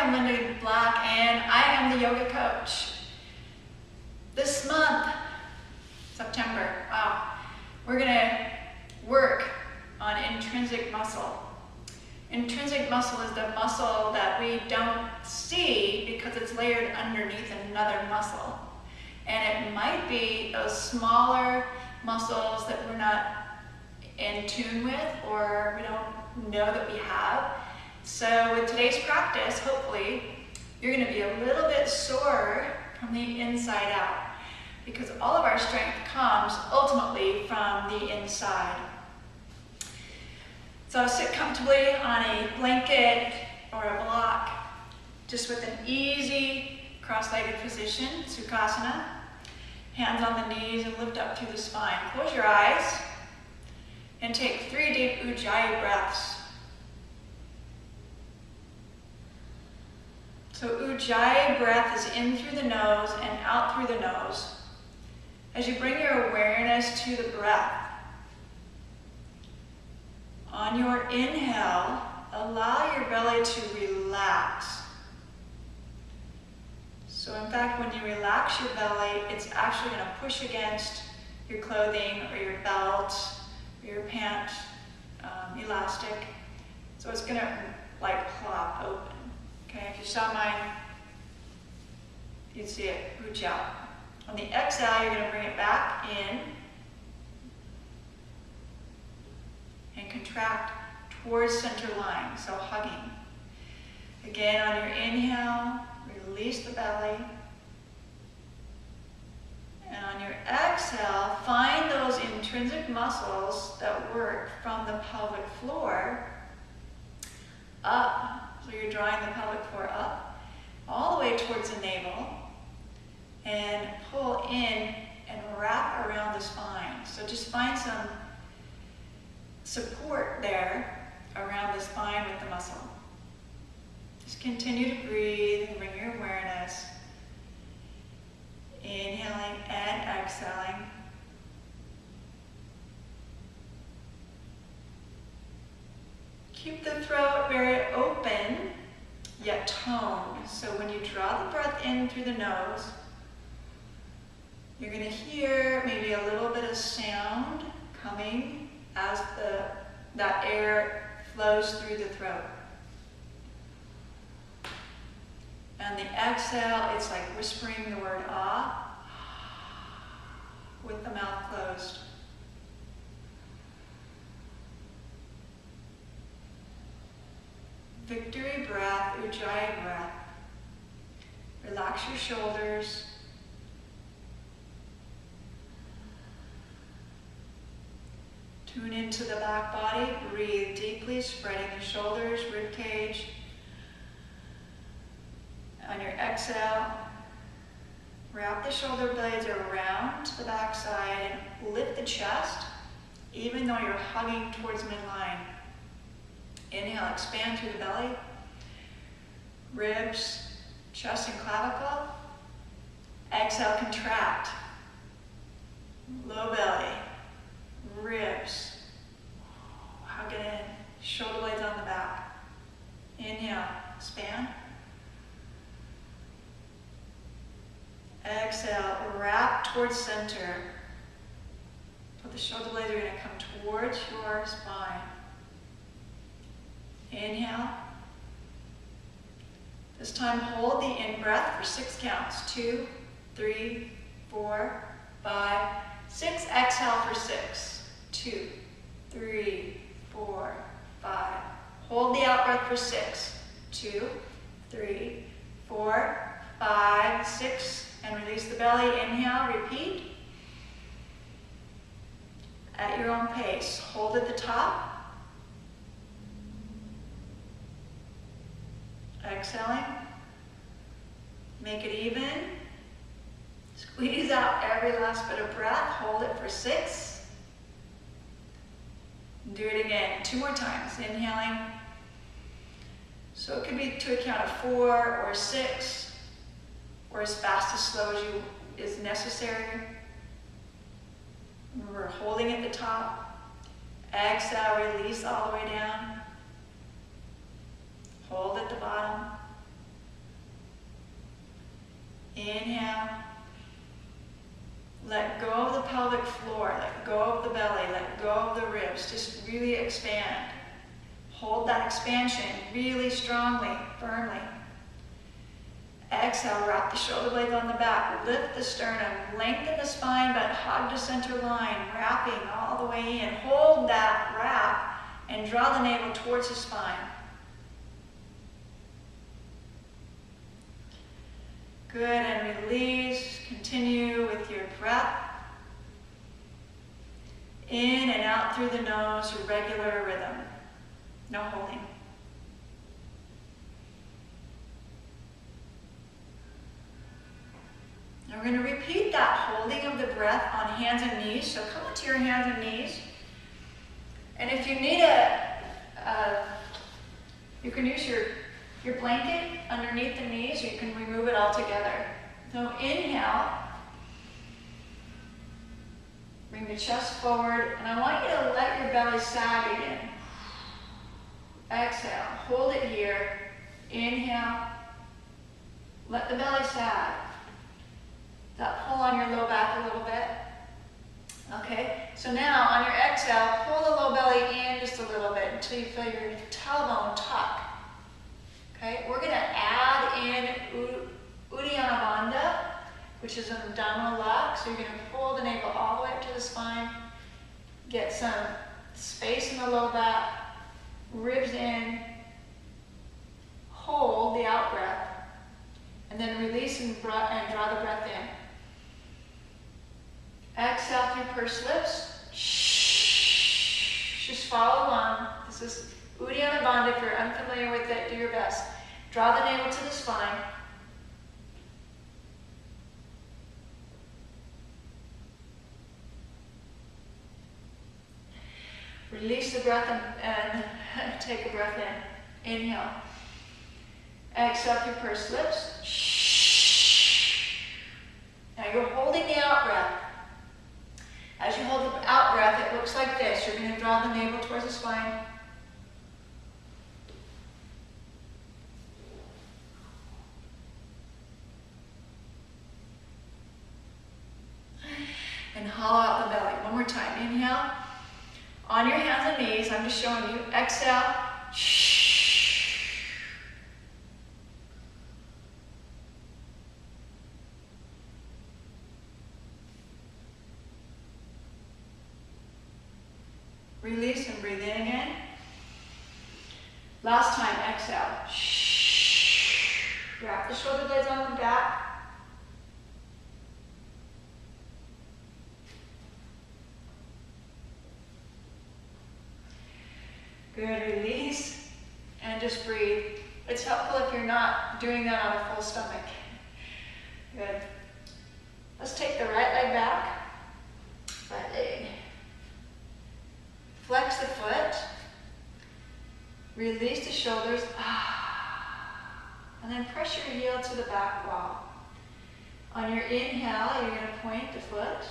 am Linda Black and I am the yoga coach. This month, September, wow, we're gonna work on intrinsic muscle. Intrinsic muscle is the muscle that we don't see because it's layered underneath another muscle. And it might be those smaller muscles that we're not in tune with or we don't know that we have. So with today's practice, hopefully, you're gonna be a little bit sore from the inside out because all of our strength comes ultimately from the inside. So sit comfortably on a blanket or a block, just with an easy cross-legged position, Sukhasana. Hands on the knees and lift up through the spine. Close your eyes and take 3 deep Ujjayi breaths. So Ujjayi breath is in through the nose and out through the nose. As you bring your awareness to the breath, on your inhale, allow your belly to relax. So in fact, when you relax your belly, it's actually going to push against your clothing or your belt or your pant elastic. So it's going to like plop open. Okay, if you saw mine, you'd see it reach out. On the exhale, you're going to bring it back in and contract towards center line, so hugging. Again, on your inhale, release the belly. And on your exhale, find those intrinsic muscles that work from the pelvic floor up. So you're drawing the pelvic floor up, all the way towards the navel, and pull in and wrap around the spine. So just find some support there around the spine with the muscle. Just continue to breathe and bring your awareness, inhaling and exhaling. Keep the throat very open, yet toned. So when you draw the breath in through the nose, you're going to hear maybe a little bit of sound coming as that air flows through the throat. And the exhale, it's like whispering the word ah with the mouth closed. Victory breath, Ujjayi breath. Relax your shoulders. Tune into the back body. Breathe deeply, spreading the shoulders, rib cage. On your exhale, wrap the shoulder blades around to the back side and lift the chest, even though you're hugging towards midline. Inhale, expand through the belly, ribs, chest and clavicle. Exhale, contract. Low belly, ribs. Hug it in. Shoulder blades on the back. Inhale, expand. Exhale, wrap towards center. But the shoulder blades are going to come towards your spine. Inhale. This time hold the in-breath for 6 counts. 2, 3, 4, 5, 6. Exhale for 6. 2, 3, 4, 5. Hold the out-breath for 6. 2, 3, 4, 5, 6. And release the belly. Inhale, repeat. At your own pace. Hold at the top. Exhaling. Make it even. Squeeze out every last bit of breath. Hold it for 6. Do it again 2 more times. Inhaling. So it could be to a count of 4 or 6, or as fast as slow as is necessary. Remember, holding at the top. Exhale, release all the way down. Hold at the bottom. Inhale. Let go of the pelvic floor, let go of the belly, let go of the ribs. Just really expand. Hold that expansion really strongly, firmly. Exhale, wrap the shoulder blades on the back, lift the sternum, lengthen the spine, but hug the center line, wrapping all the way in. Hold that wrap and draw the navel towards the spine. Good, and release. Continue with your breath. In and out through the nose, your regular rhythm. No holding. Now we're going to repeat that holding of the breath on hands and knees. So come onto your hands and knees. And if you need you can use your blanket underneath the knees, or you can remove it altogether. So inhale. Bring the chest forward, and I want you to let your belly sag again. Exhale, hold it here. Inhale. Let the belly sag. That pull on your low back a little bit. Okay, so now on your exhale, pull the low belly in just a little bit until you feel your tailbone tuck. Okay, we're going to add in Uddiyana Bandha, which is an abdominal lock. So you're going to pull the navel all the way up to the spine, get some space in the low back, ribs in, hold the out breath, and then release and draw the breath in. Exhale through pursed lips. Just follow along. This is Uddiyana Bandha. If you're unfamiliar with it, do your best. Draw the navel to the spine. Release the breath and take a breath in. Inhale. Exhale through pursed lips. Now you're holding the out breath. As you hold the out breath, it looks like this. You're going to draw the navel towards the spine. And hollow out the belly. One more time. Inhale. On your hands and knees, I'm just showing you. Exhale. Release and breathe in again. Last time, exhale. Wrap the shoulder blades on the back. Good, release, and just breathe. It's helpful if you're not doing that on a full stomach. Good. Let's take the right leg back. Right leg. Flex the foot. Release the shoulders. And then press your heel to the back wall. On your inhale, you're going to point the foot.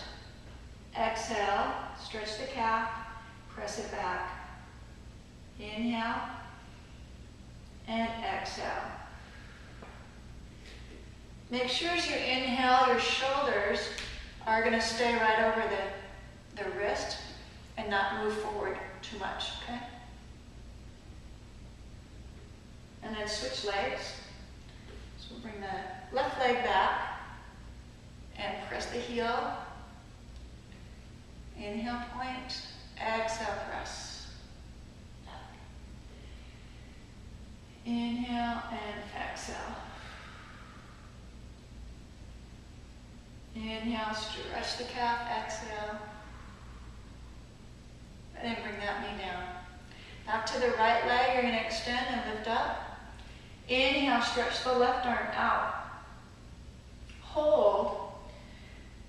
Exhale, stretch the calf, press it back. Inhale and exhale. Make sure as you inhale, your shoulders are going to stay right over the wrist and not move forward too much, okay? And then switch legs. So bring the left leg back and press the heel. Inhale, point. Exhale, press. Inhale and exhale. Inhale, stretch the calf, exhale. And then bring that knee down. Back to the right leg, you're going to extend and lift up. Inhale, stretch the left arm out. Hold.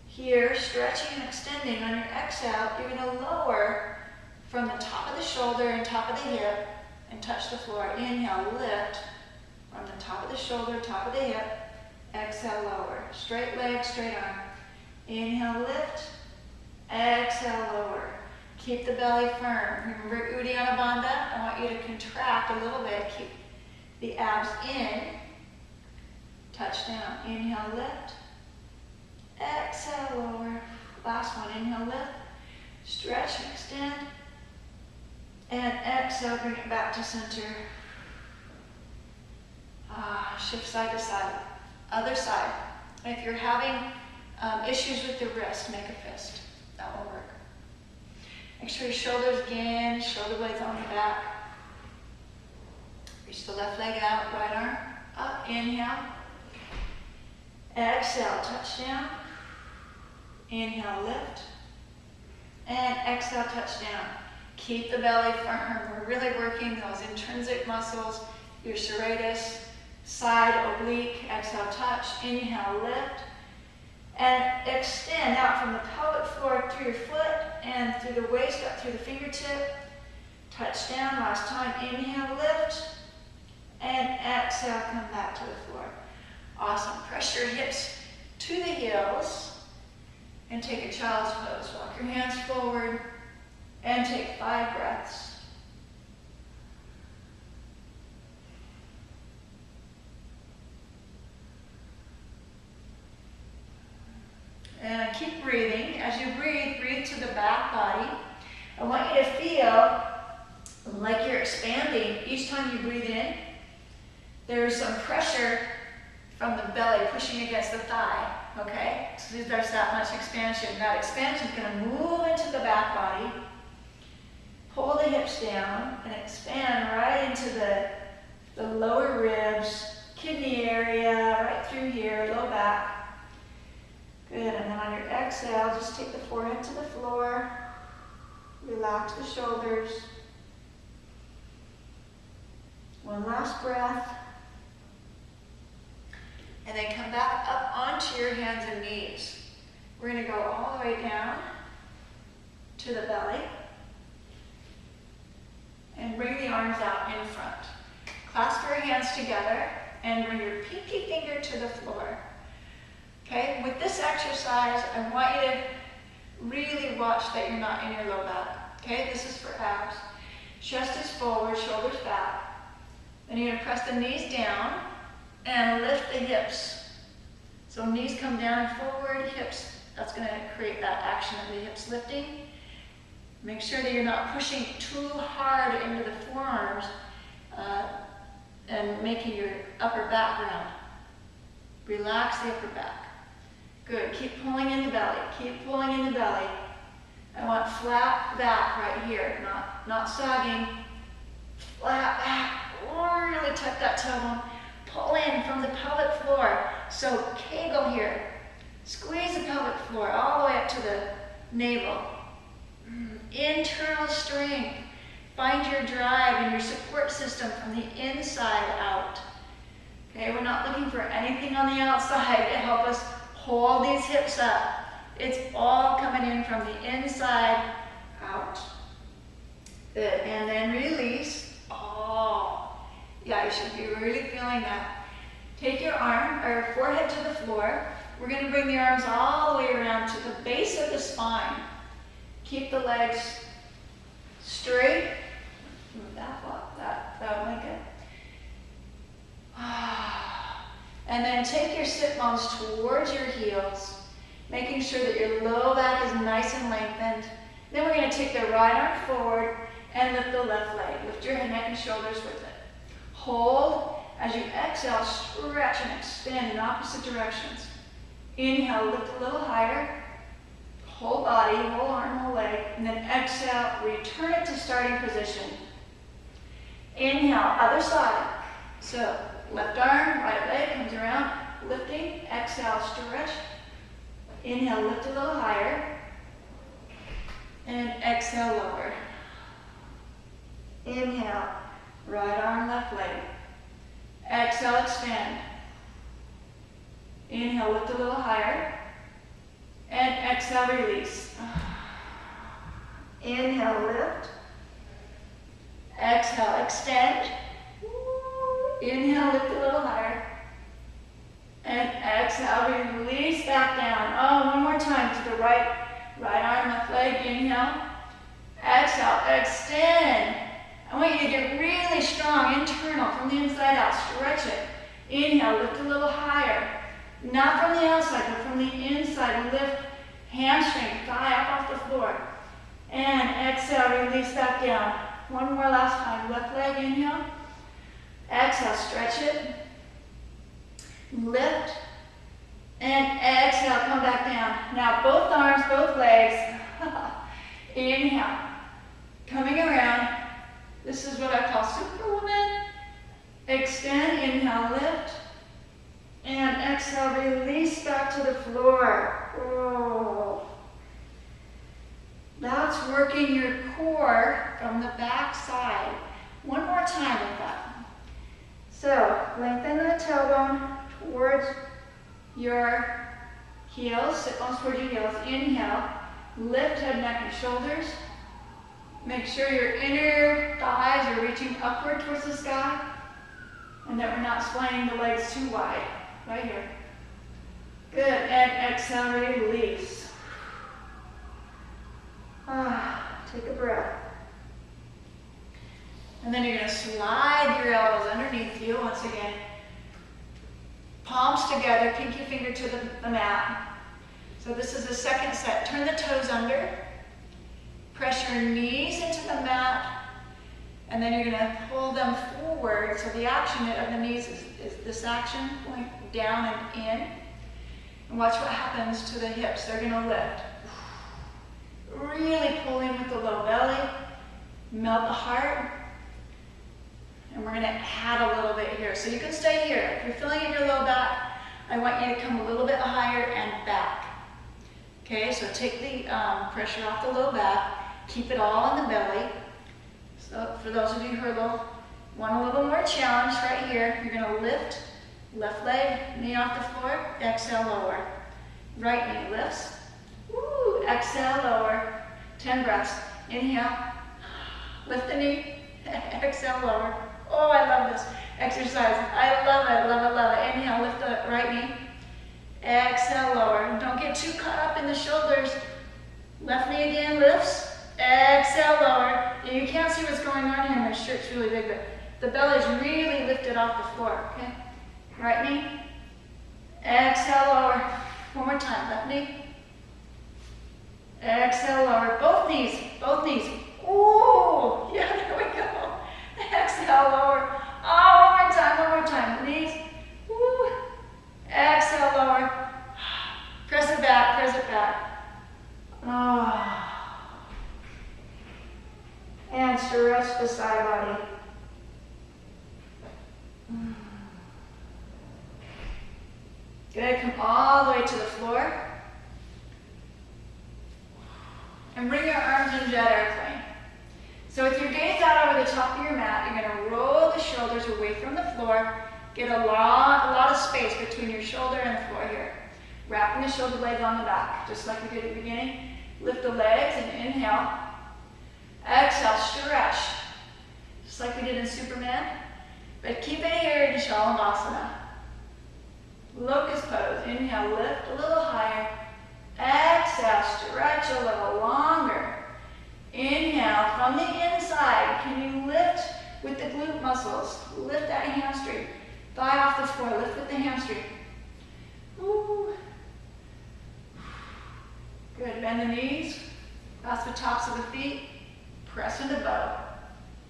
Here, stretching and extending. On your exhale, you're going to lower from the top of the shoulder and top of the hip and touch the floor. Inhale, lift from the top of the shoulder, top of the hip. Exhale, lower. Straight leg, straight arm. Inhale, lift. Exhale, lower. Keep the belly firm. Remember Uddiyana Bandha? I want you to contract a little bit. Keep the abs in. touch down. Inhale, lift. Exhale, lower. Last one, inhale, lift. Stretch and extend. And exhale, bring it back to center. Shift side to side. Other side. And if you're having issues with the wrist, make a fist. That will work. Make sure your shoulders again, shoulder blades on the back. Reach the left leg out, right arm up. Inhale. Exhale, touch down. Inhale, lift. And exhale, touch down. Keep the belly firm. We're really working those intrinsic muscles, your serratus, side, oblique. Exhale, touch. Inhale, lift. And extend out from the pelvic floor through your foot and through the waist, up through the fingertip. Touch down. Last time. Inhale, lift. And exhale, come back to the floor. Awesome. Press your hips to the heels and take a child's pose. Walk your hands forward and take 5 breaths. And keep breathing. As you breathe, breathe to the back body. I want you to feel like you're expanding each time you breathe in. There's some pressure from the belly pushing against the thigh, okay? So there's that much expansion. That expansion is going to move into the back body. Pull the hips down and expand right into the lower ribs, kidney area, right through here, low back. Good, and then on your exhale, just take the forehead to the floor. Relax the shoulders. One last breath. And then come back up onto your hands and knees. We're going to go all the way down to the belly. And bring the arms out in front. Clasp your hands together and bring your pinky finger to the floor. Okay, with this exercise, I want you to really watch that you're not in your low back. Okay, this is for abs. Chest is forward, shoulders back. Then you're going to press the knees down and lift the hips. So knees come down and forward, hips, that's going to create that action of the hips lifting. Make sure that you're not pushing too hard into the forearms and making your upper back round. Relax the upper back. Good, keep pulling in the belly, keep pulling in the belly. I want flat back right here, not sagging. Flat back, really tuck that tailbone. Pull in from the pelvic floor. So kegel here. Squeeze the pelvic floor all the way up to the navel. Internal strength. Find your drive and your support system from the inside out. Okay, we're not looking for anything on the outside to help us hold these hips up. It's all coming in from the inside out. Good, and then release. Oh, yeah, you should be really feeling that. Take your arm or forehead to the floor. We're going to bring the arms all the way around to the base of the spine. Keep the legs straight. Move that block, that would make it. And then take your sit bones towards your heels, making sure that your low back is nice and lengthened. Then we're going to take the right arm forward and lift the left leg. Lift your neck and shoulders with it. Hold. As you exhale, stretch and expand in opposite directions. Inhale, lift a little higher. Whole body, whole arm, whole leg. And then exhale, return it to starting position. Inhale, other side. So left arm, right leg comes around, lifting. Exhale, stretch. Inhale, lift a little higher. And exhale, lower. Inhale, right arm, left leg. Exhale, expand. Inhale, lift a little higher. And exhale, release. Inhale, lift. Exhale, extend. Inhale, lift a little higher. And exhale, release back down. Oh, one more time to the right arm, left leg. Inhale. Exhale, extend. I want you to get really strong internal from the inside out. Stretch it. Inhale, lift a little higher. Not from the outside, but from the inside. Lift hamstring, thigh up off the floor. And exhale, release back down. One more last time. Left leg, inhale. Exhale, stretch it. Lift. And exhale, come back down. Now both arms, both legs. Inhale. Coming around. This is what I call Superwoman. Extend, inhale, lift. And exhale, release back to the floor. Oh. That's working your core from the back side. One more time with that. So, lengthen the tailbone towards your heels, sit bones towards your heels. Inhale, lift head, neck, and shoulders. Make sure your inner thighs are reaching upward towards the sky and that we're not splaying the legs too wide. Right here. Good, and exhale, release. Take a breath. And then you're going to slide your elbows underneath you once again. Palms together, pinky finger to the mat. So this is the second set. Turn the toes under. Press your knees into the mat. And then you're going to pull them forward. So the action of the knees is this action going down and in. And watch what happens to the hips. They're going to lift. Really pull in with the low belly. Melt the heart. And we're going to add a little bit here. So you can stay here. If you're feeling it in your low back, I want you to come a little bit higher and back. Okay, so take the pressure off the low back. Keep it all in the belly. So for those of you who want a little more challenge right here, you're going to lift, left leg, knee off the floor, exhale, lower. Right knee lifts. Woo, exhale, lower. 10 breaths. Inhale, lift the knee, exhale, lower. Oh, I love this exercise. I love it, love it, love it. Inhale, lift the right knee. Exhale, lower. Don't get too caught up in the shoulders. Left knee again, lifts. Exhale, lower. You can't see what's going on here. My shirt's really big, but the belly's really lifted off the floor, okay? Right knee. Exhale, lower. One more time. Left knee. Exhale, lower. Both knees. Both knees. Ooh, yeah, there we go. Exhale, lower. Oh, one more time, one more time. Knees. Woo. Exhale, lower. Press it back, press it back. Oh. And stretch the side body. Good, come all the way to the floor. And bring your arms in jet airplane. So with your gaze out over the top of your mat, you're going to roll the shoulders away from the floor. Get a lot of space between your shoulder and the floor here. Wrapping the shoulder blades on the back, just like we did at the beginning. Lift the legs and inhale. Exhale, stretch. Just like we did in Superman. But keep it here in Shalabhasana. Locust pose. Inhale, lift a little higher. Exhale, stretch a little longer. Inhale, from the inside, can you lift with the glute muscles? Lift that hamstring. Thigh off the floor, lift with the hamstring. Ooh. Good, bend the knees. Cross the tops of the feet. Press into bow.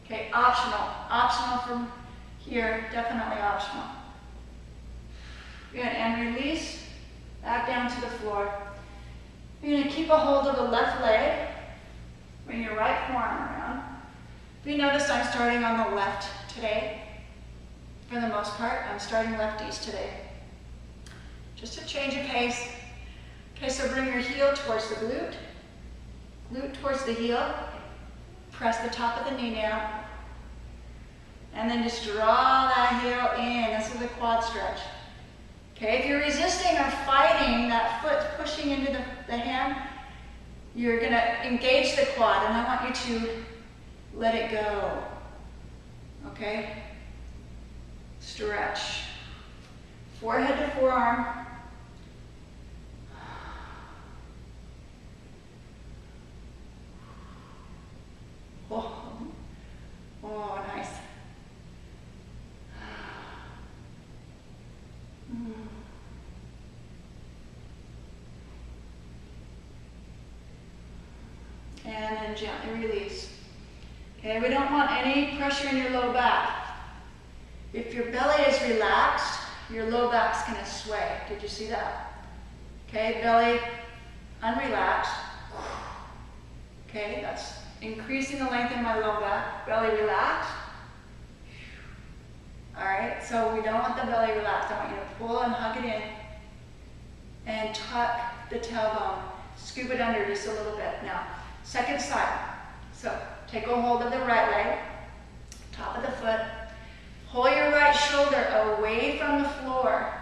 Okay, optional. Optional from here, definitely optional. Good, and release. Back down to the floor. You're going to keep a hold of the left leg. Bring your right forearm around. If you notice, I'm starting on the left today. For the most part, I'm starting lefties today. Just a change of pace. Okay, so bring your heel towards the glute. Glute towards the heel. Press the top of the knee down. And then just draw that heel in. This is a quad stretch. Okay, if you're resisting or fighting that foot pushing into the hand, you're going to engage the quad, and I want you to let it go. Okay? Stretch. Forehead to forearm. Oh, nice. then gently release. Okay, we don't want any pressure in your low back. If your belly is relaxed, your low back's gonna sway. Did you see that? Okay, belly unrelaxed. Okay, that's increasing the length in my low back. Belly relaxed. All right, so we don't want the belly relaxed. I want you to pull and hug it in and tuck the tailbone. Scoop it under just a little bit. Now, second side. So take a hold of the right leg, top of the foot. Pull your right shoulder away from the floor.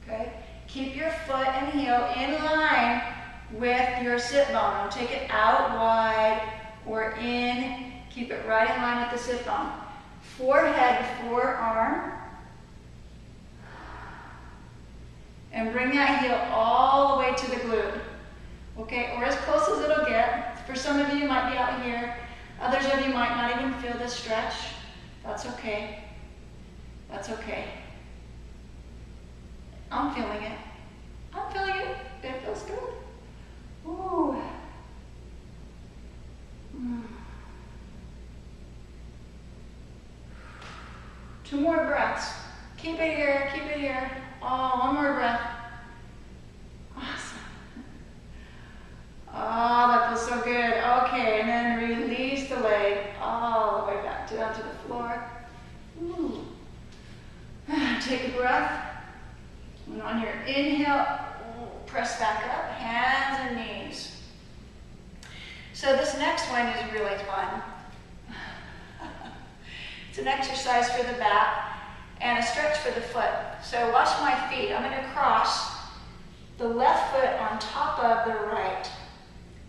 Okay? Keep your foot and heel in line with your sit bone. Don't take it out wide or in. Keep it right in line with the sit bone. Forehead, forearm. And bring that heel all the way to the glute. Okay, or as close as it'll get. For some of you, it might be out here. Others of you might not even feel this stretch. That's okay. That's okay. I'm feeling it. I'm feeling it. It feels good. Ooh. Two more breaths. Keep it here, keep it here. Oh, one more breath. Awesome. Oh, that feels so good. Okay, and then release the leg all the way back down to the floor. Ooh. Take a breath. And on your inhale, press back up, hands and knees. So this next one is really fun. It's an exercise for the back and a stretch for the foot. So watch my feet. I'm going to cross the left foot on top of the right.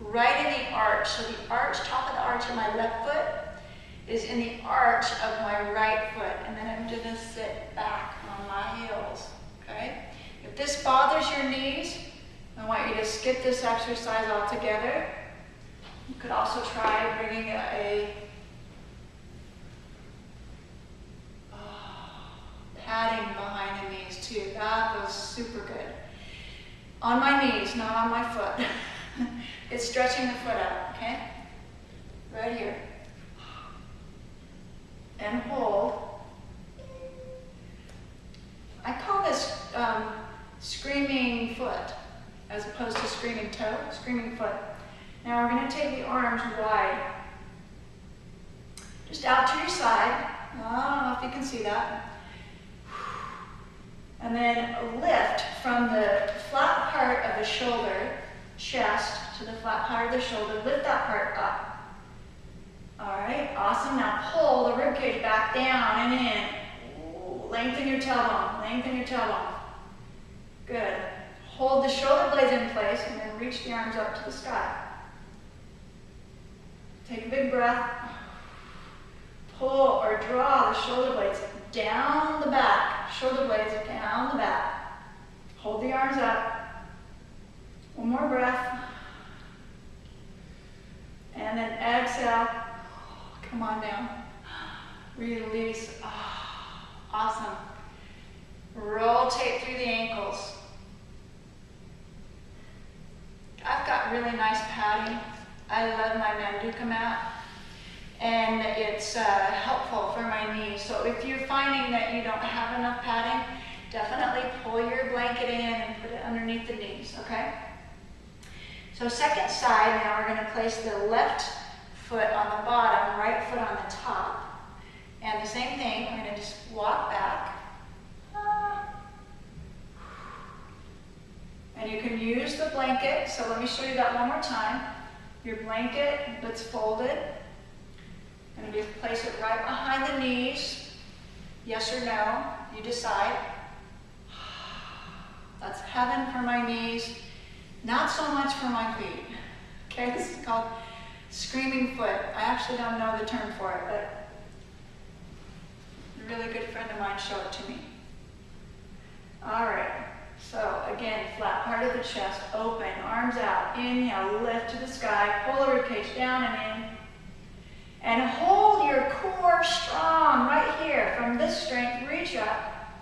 Right in the arch. So the arch, top of the arch of my left foot is in the arch of my right foot. And then I'm going to sit back on my heels. Okay? If this bothers your knees, I want you to skip this exercise altogether. You could also try bringing a padding behind the knees too. That feels super good. On my knees, not on my foot. It's stretching the foot out, okay? Right here. And hold. I call this screaming foot as opposed to screaming toe, screaming foot. Now we're going to take the arms wide. Just out to your side. I don't know if you can see that. And then lift from the flat part of the shoulder, chest, to the flat part of the shoulder. Lift that part up. All right, awesome. Now pull the ribcage back down and in. Ooh, lengthen your tailbone, lengthen your tailbone. Good. Hold the shoulder blades in place and then reach the arms up to the sky. Take a big breath. Pull or draw the shoulder blades down the back. Shoulder blades down the back. Hold the arms up. One more breath. And then exhale. Come on down. Release. Oh, awesome. Rotate through the ankles. I've got really nice padding. I love my Manduka mat. And it's helpful for my knees. So if you're finding that you don't have enough padding, definitely pull your blanket in and put it underneath the knees, okay? So second side, now we're going to place the left foot on the bottom, right foot on the top. And the same thing, I'm going to just walk back. And you can use the blanket. So let me show you that one more time. Your blanket that's folded. And you place it right behind the knees. Yes or no, you decide. That's heaven for my knees, not so much for my feet. Okay, this is called screaming foot. I actually don't know the term for it, but a really good friend of mine showed it to me. All right, so again, flat part of the chest, open, arms out, inhale, lift to the sky, pull the ribcage down and in. And hold your core strong right here. From this strength, reach up.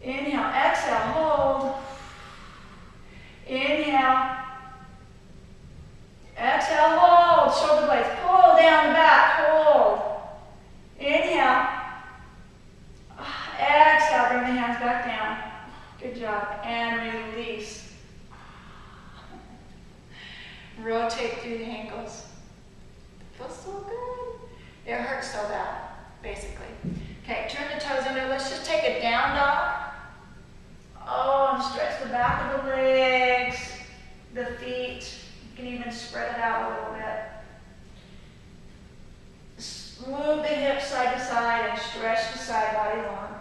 Inhale, exhale, hold. Inhale. the hands back down. Good job. And release. Rotate through the ankles. Feels so good. It hurts so bad, basically. Okay, turn the toes under. Let's just take a down dog. Oh, and stretch the back of the legs, the feet. You can even spread it out a little bit. Move the hips side to side and stretch the side body long.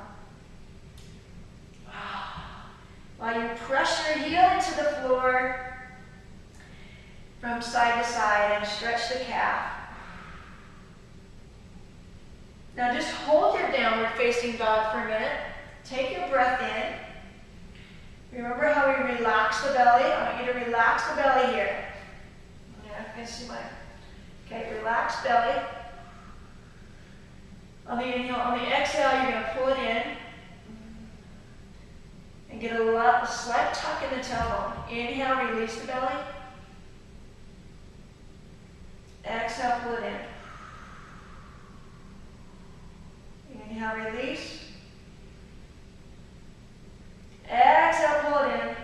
While you press your heel into the floor from side to side and stretch the calf. Now just hold your downward facing dog for a minute. Take your breath in. Remember how we relax the belly? I want you to relax the belly here. Yeah, I can see my. Okay, relax belly. On the inhale, on the exhale, you're going to pull it in. And get a slight tuck in the tailbone. Inhale, release the belly. Exhale, pull it in. Inhale, release. Exhale, pull it in.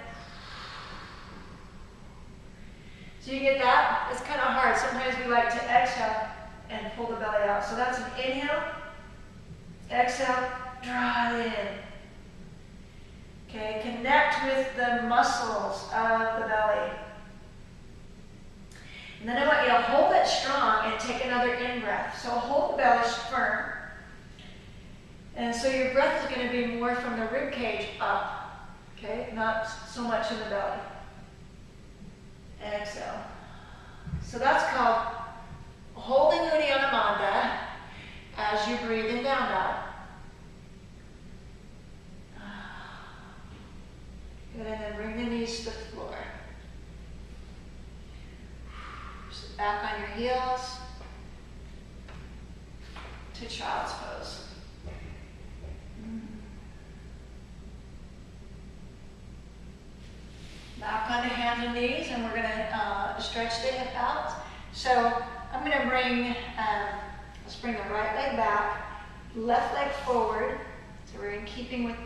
So you get that? It's kind of hard. Sometimes we like to exhale and pull the belly out. So that's an inhale. Exhale, draw it in. Okay, connect with the muscles of the belly. And then I want you to hold it strong and take another in-breath. So hold the belly firm. And so your breath is going to be more from the rib cage up. Okay, not so much in the belly. Exhale. So that's called holding Uddiyana Bandha as you breathe in down dog. Good, and then bring the knees to the floor. Sit back on your heels to child's pose. Back on the hands and knees, and we're going to stretch the hip out. So I'm going to bring, let's bring the right leg back, left leg forward. So we're in keeping with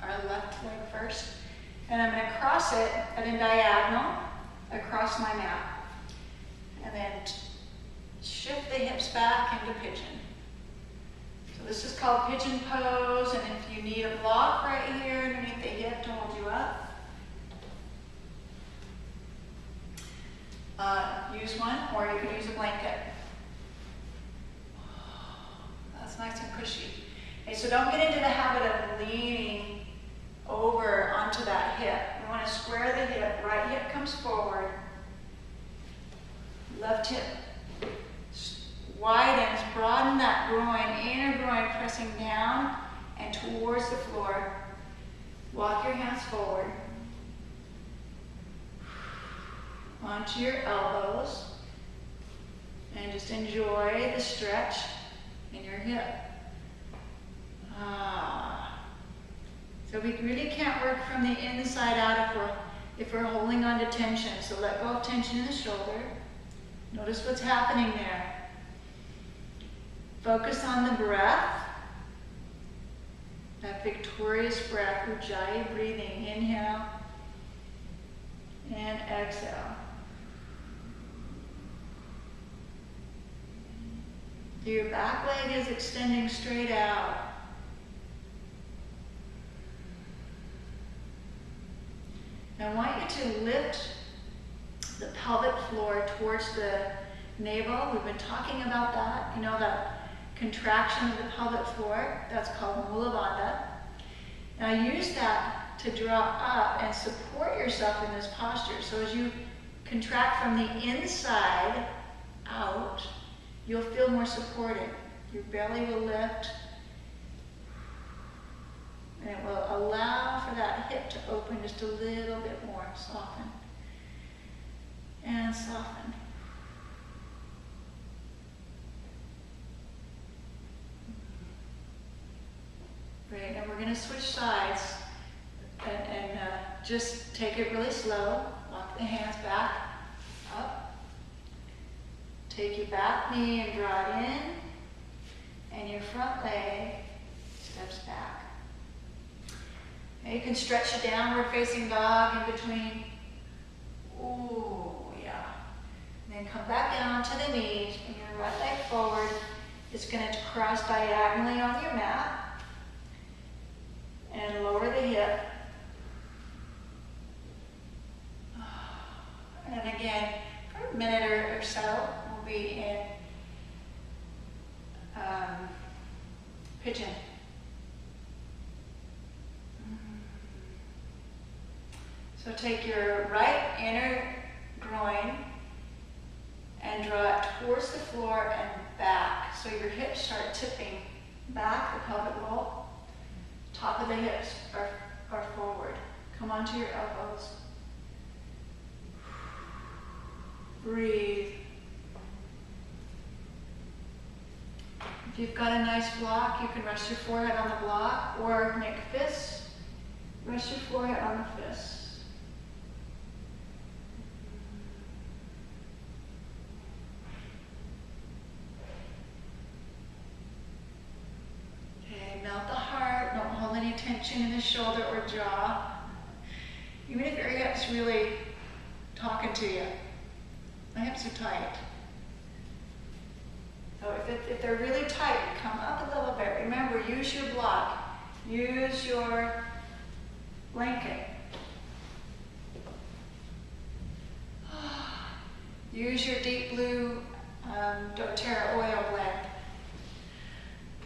our left leg first. And I'm going to cross it at a diagonal across my mat. And then shift the hips back into pigeon. So this is called pigeon pose, and if you need a block right here underneath the hip to hold you up, use one, or you can use a blanket. That's nice and cushy. Okay, so don't get into the habit of leaning over onto that hip. We want to square the hip. Right hip comes forward. Left hip widens, broaden that groin, inner groin pressing down and towards the floor. Walk your hands forward. Onto your elbows. And just enjoy the stretch in your hip. So we really can't work from the inside out if we're holding on to tension. So let go of tension in the shoulder. Notice what's happening there. Focus on the breath. That victorious breath, Ujjayi breathing. Inhale and exhale. Your back leg is extending straight out. I want you to lift the pelvic floor towards the navel. We've been talking about that. You know, that contraction of the pelvic floor. That's called Mula Bandha. Now use that to draw up and support yourself in this posture. So as you contract from the inside out, you'll feel more supported. Your belly will lift. And it will allow for that hip to open just a little bit more. Soften. And soften. Great, and we're going to switch sides and just take it really slow. Walk the hands back, up. Take your back knee and draw it in. And your front leg steps back. Okay, you can stretch a downward facing dog in between. Ooh, yeah. And then come back down to the knees, bring your right leg forward. It's going to cross diagonally on your mat. And lower the hip. And again, for a minute or so, we'll be in pigeon. So take your right inner groin and draw it towards the floor and back. So your hips start tipping back, the pelvic bowl. Top of the hips are forward. Come onto your elbows. Breathe. If you've got a nice block, you can rest your forehead on the block or make fists. Rest your forehead on the fists. Okay, melt the heart. Don't hold any tension in the shoulder or jaw. Even if your hip's really talking to you. My hips are tight. So if they're really tight, come up a little bit. Remember, use your block. Use your blanket. Use your deep blue doTERRA oil blend.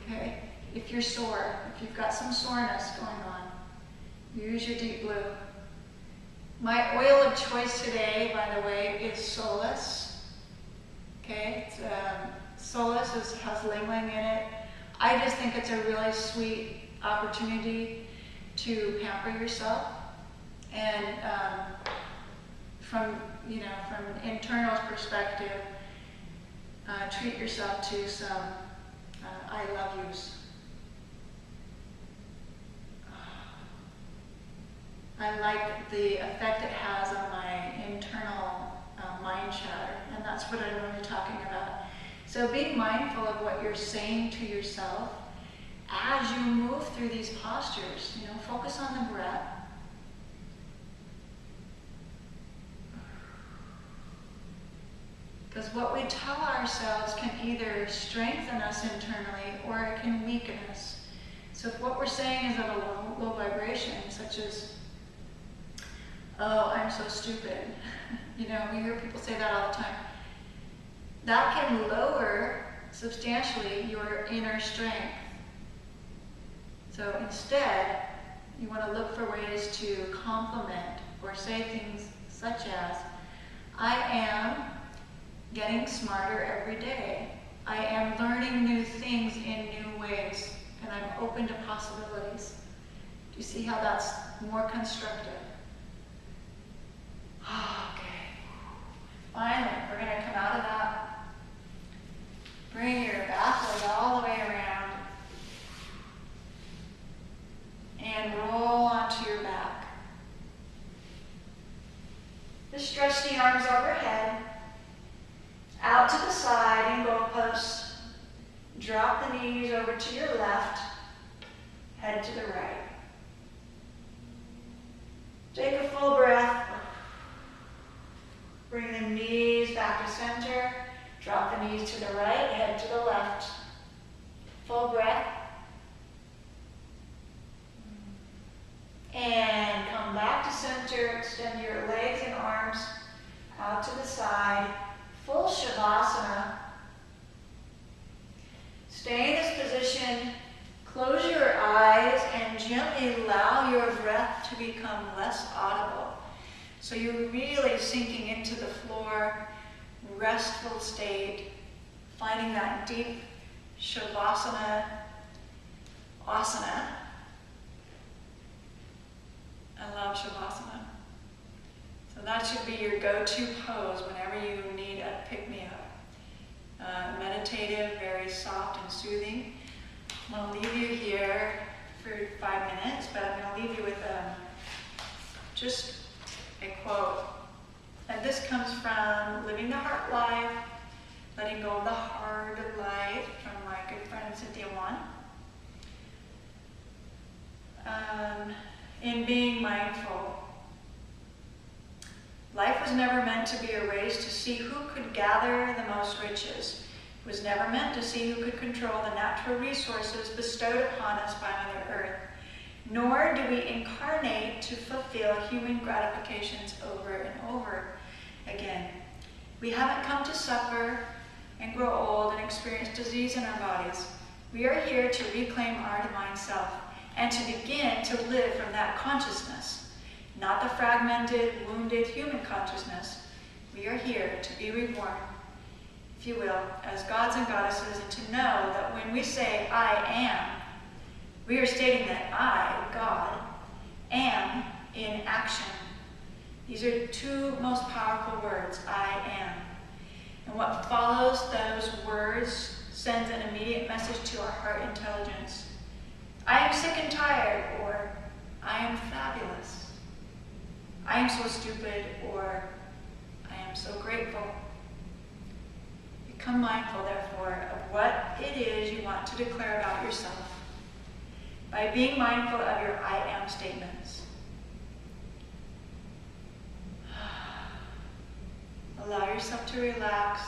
Okay? If you're sore, if you've got some soreness going on, use your deep blue. My oil of choice today, by the way, is Solace. Okay? Solace has ling ling in it. I just think it's a really sweet opportunity to pamper yourself. And from an internal perspective, treat yourself to some I love yous. I like the effect it has on my internal mind chatter, and that's what I'm really talking about. So be mindful of what you're saying to yourself as you move through these postures. Focus on the breath. Because what we tell ourselves can either strengthen us internally or it can weaken us. So if what we're saying is at a low vibration, such as, oh, I'm so stupid. We hear people say that all the time. That can lower substantially your inner strength. So instead, you want to look for ways to complement or say things such as, I am getting smarter every day. I am learning new things in new ways, and I'm open to possibilities. Do you see how that's more constructive? Okay. Finally, we're going to come out of that. Bring your back leg all the way around. And roll onto your back. Just stretch the arms overhead. Out to the side in goalposts. Drop the knees over to your left. Head to the right. Take a full breath. Bring the knees back to center. Drop the knees to the right, head to the left. Full breath. And come back to center. Extend your legs and arms out to the side. Full Shavasana. Stay in this position. Close your eyes and gently allow your breath to become less audible. So you're really sinking into the floor, restful state, finding that deep Shavasana, asana. I love Shavasana. So that should be your go-to pose whenever you need a pick-me-up. Meditative, very soft and soothing. I'm going to leave you here for 5 minutes, but I'm going to leave you with just a quote. And this comes from Living the Heart Life, Letting Go of the Hard Life, from my good friend Cynthia Wan. in being mindful. Life was never meant to be a race to see who could gather the most riches. It was never meant to see who could control the natural resources bestowed upon us by Mother Earth. Nor do we incarnate to fulfill human gratifications over and over again. We haven't come to suffer and grow old and experience disease in our bodies. We are here to reclaim our divine self and to begin to live from that consciousness, not the fragmented, wounded human consciousness. We are here to be reborn, if you will, as gods and goddesses, and to know that when we say, I am, we are stating that I, God, am in action. These are two most powerful words, I am. And what follows those words sends an immediate message to our heart intelligence. I am sick and tired, or I am fabulous. I am so stupid, or I am so grateful. Become mindful, therefore, of what it is you want to declare about yourself by being mindful of your I am statements. Allow yourself to relax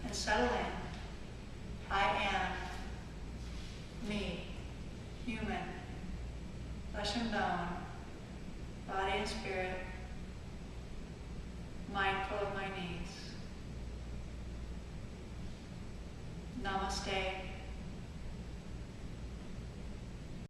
and settle in. I am me, human, flesh and bone, body and spirit, mindful of my needs. Namaste.